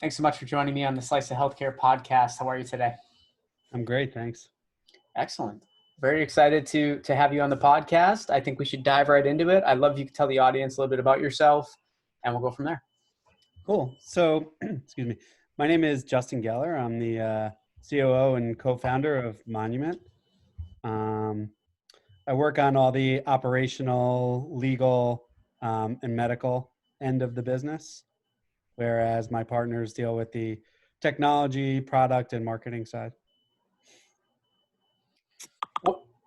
Thanks so much for joining me on the Slice of Healthcare podcast. How are you today? I'm great, thanks. Excellent. Very excited to have you on the podcast. I think we should dive right into it. I'd love if you could tell the audience a little bit about yourself, and we'll go from there. Cool. So, excuse me. My name is Justin Geller. I'm the COO and co-founder of Monument. Um, I work on all the operational, legal, and medical end of the business, whereas my partners deal with the technology, product, and marketing side.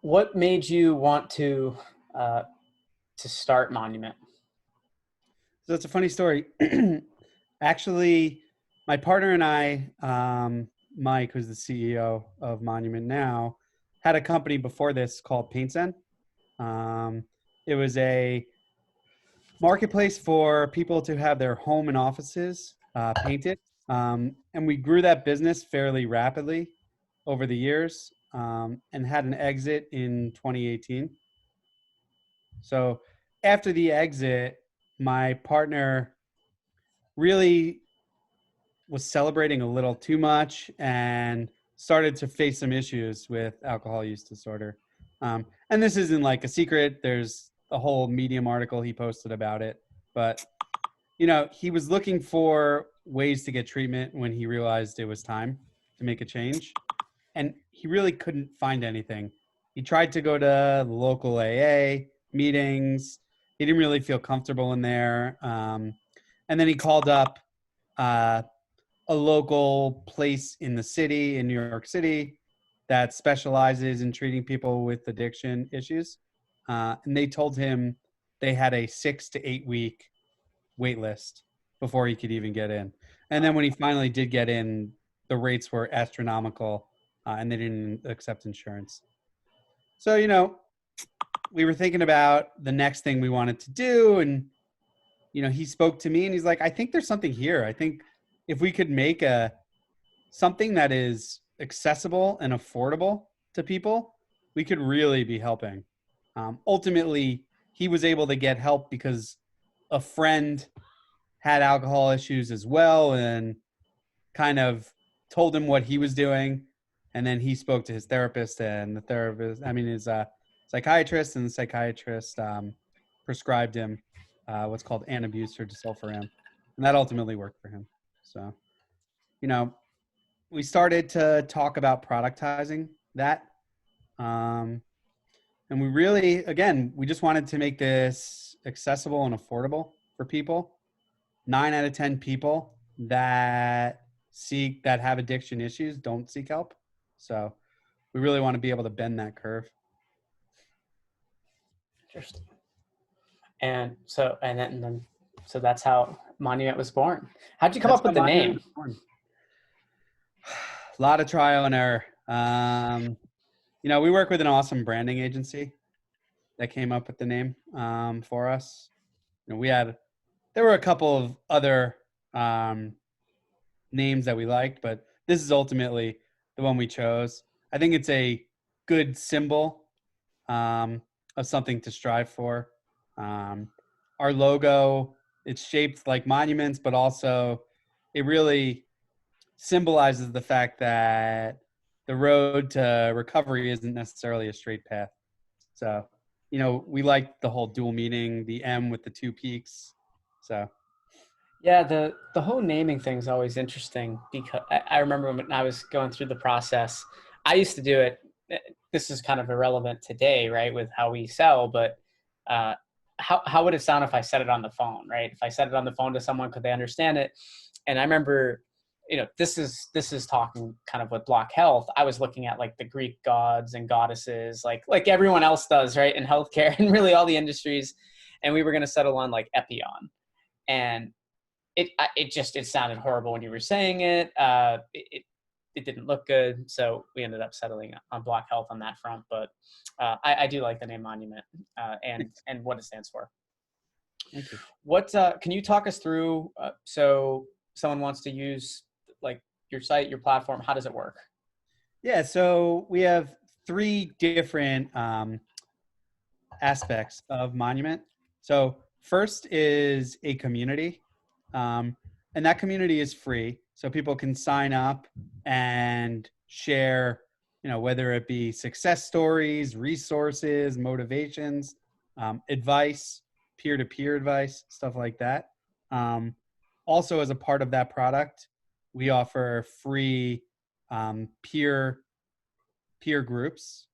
What made you want to start Monument? So it's a funny story. Actually, my partner and I, Mike, who's the CEO of Monument now, had a company before this called PaintZen. It was a marketplace for people to have their home and offices painted. And we grew that business fairly rapidly over the years and had an exit in 2018. So after the exit, my partner really was celebrating a little too much and started to face some issues with alcohol use disorder. And this isn't like a secret. There's a whole Medium article he posted about it. But, he was looking for ways to get treatment when he realized it was time to make a change. And he really couldn't find anything. He tried to go to the local AA meetings. He didn't really feel comfortable in there. And then he called up uh, a local place in the city, in New York City, that specializes in treating people with addiction issues. And they told him they had a 6 to 8 week wait list before he could even get in. And then when he finally did get in, the rates were astronomical and they didn't accept insurance. So, we were thinking about the next thing we wanted to do. And, he spoke to me and he's like, I think there's something here. I think if we could make something that is accessible and affordable to people, we could really be helping. Ultimately, he was able to get help because a friend had alcohol issues as well and kind of told him what he was doing. And then he spoke to his therapist and his psychiatrist, and the psychiatrist prescribed him what's called antabuse or disulfiram. And that ultimately worked for him. So, we started to talk about productizing that. And we really, again, we just wanted to make this accessible and affordable for people. 9 out of 10 people that have addiction issues don't seek help. So we really want to be able to bend that curve. Interesting. And so that's how Monument was born. How'd you come up with the name? A lot of trial and error. We work with an awesome branding agency that came up with the name for us. There were a couple of other names that we liked, but this is ultimately the one we chose. I think it's a good symbol of something to strive for. Our logo, it's shaped like monuments, but also it really symbolizes the fact that the road to recovery isn't necessarily a straight path. So, we like the whole dual meaning, the M with the 2 peaks. So, yeah, the whole naming thing is always interesting because I remember when I was going through the process, I used to do it. This is kind of irrelevant today, right, with how we sell, but how would it sound if I said it on the phone, right? If I said it on the phone to someone, could they understand it? And I remember, this is talking kind of with Block Health. I was looking at like the Greek gods and goddesses, like everyone else does, right, in healthcare and really all the industries, and we were going to settle on like Epion, and it sounded horrible when you were saying it. It didn't look good, so we ended up settling on Block Health on that front. But I do like the name Monument and what it stands for. Thank you. What can you talk us through? So someone wants to use like your site, your platform. How does it work? Yeah, so we have 3 different aspects of Monument. So first is a community. and that community is free. So people can sign up and share, whether it be success stories, resources, motivations, advice, peer-to-peer advice, stuff like that. Um, Also, as a part of that product, we offer free peer groups.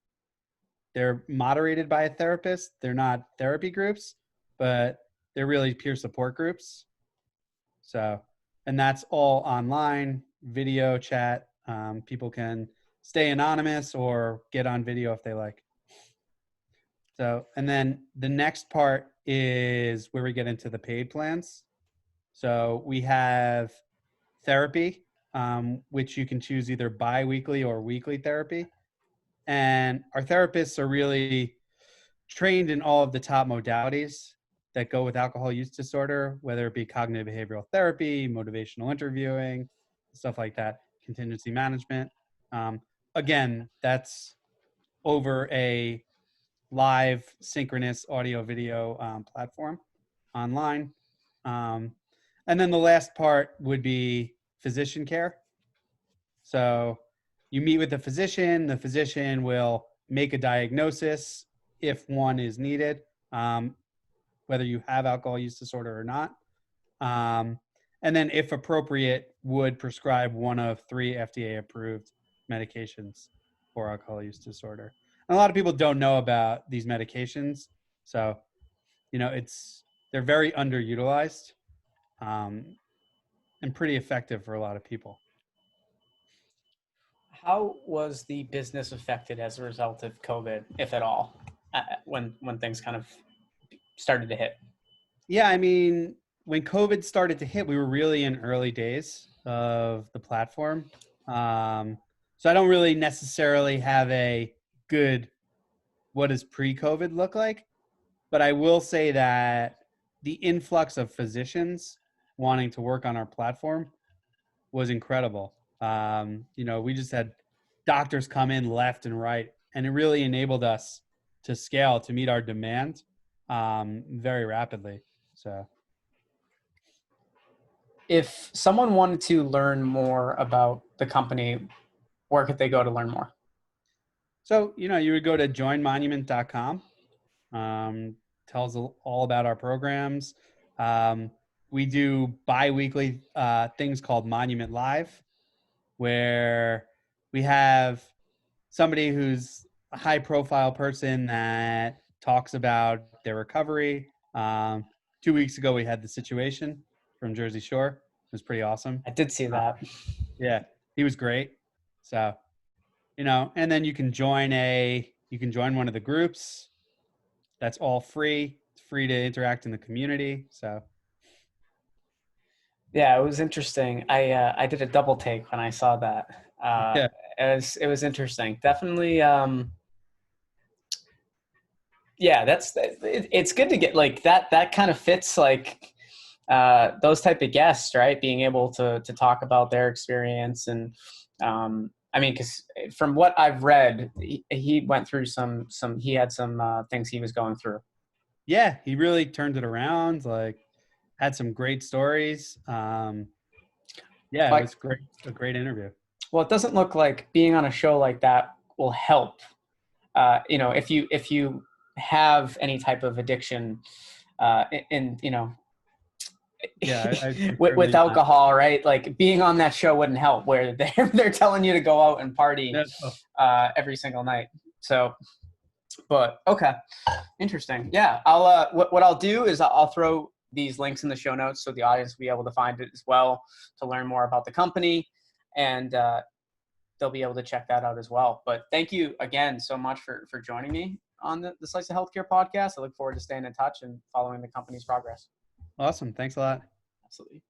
They're moderated by a therapist. They're not therapy groups, but they're really peer support groups. So, and that's all online, video chat. People can stay anonymous or get on video if they like. So, and then the next part is where we get into the paid plans. So we have therapy, which you can choose either bi-weekly or weekly therapy. And our therapists are really trained in all of the top modalities that go with alcohol use disorder, whether it be cognitive behavioral therapy, motivational interviewing, stuff like that, contingency management. Um, Again, that's over a live synchronous audio video platform online. Um, and then the last part would be physician care. So you meet with the physician will make a diagnosis if one is needed, um, whether you have alcohol use disorder or not. Um, and then, if appropriate, would prescribe one of 3 FDA approved medications for alcohol use disorder. And a lot of people don't know about these medications. So, they're very underutilized um, and pretty effective for a lot of people. How was the business affected as a result of COVID, if at all, when things kind of started to hit? Yeah, I mean, when COVID started to hit, we were really in early days of the platform. So I don't really necessarily have a good what does pre-COVID look like, but I will say that the influx of physicians wanting to work on our platform was incredible. We just had doctors come in left and right, and it really enabled us to scale to meet our demand very rapidly. So. If someone wanted to learn more about the company, where could they go to learn more? So, you would go to joinmonument.com. Tells all about our programs. Um, we do bi-weekly things called Monument Live, where we have somebody who's a high-profile person that talks about their recovery. 2 weeks ago, we had the Situation from Jersey Shore. It was pretty awesome. I did see that. Yeah, he was great. So, and then you can join one of the groups. That's all free. It's free to interact in the community. So Yeah, it was interesting. I did a double take when I saw that. yeah, It was interesting. Definitely. Yeah, it's good to get like that. That kind of fits like those type of guests, right? Being able to talk about their experience and I mean, because from what I've read, he went through he had some things he was going through. yeah, he really turned it around. Like, had some great stories. Yeah, it Like, was great. A great interview. well, it doesn't look like being on a show like that will help. If you have any type of addiction, in Yeah, I with certainly not. alcohol, right? Like being on that show wouldn't help. Where they're telling you to go out and party No. every single night. So, but okay, interesting. Yeah, I'll what I'll do is I'll throw these links in the show notes so the audience will be able to find it as well to learn more about the company, and they'll be able to check that out as well. But thank you again so much for joining me on the Slice of Healthcare podcast. I look forward to staying in touch and following the company's progress. Awesome. Thanks a lot. Absolutely.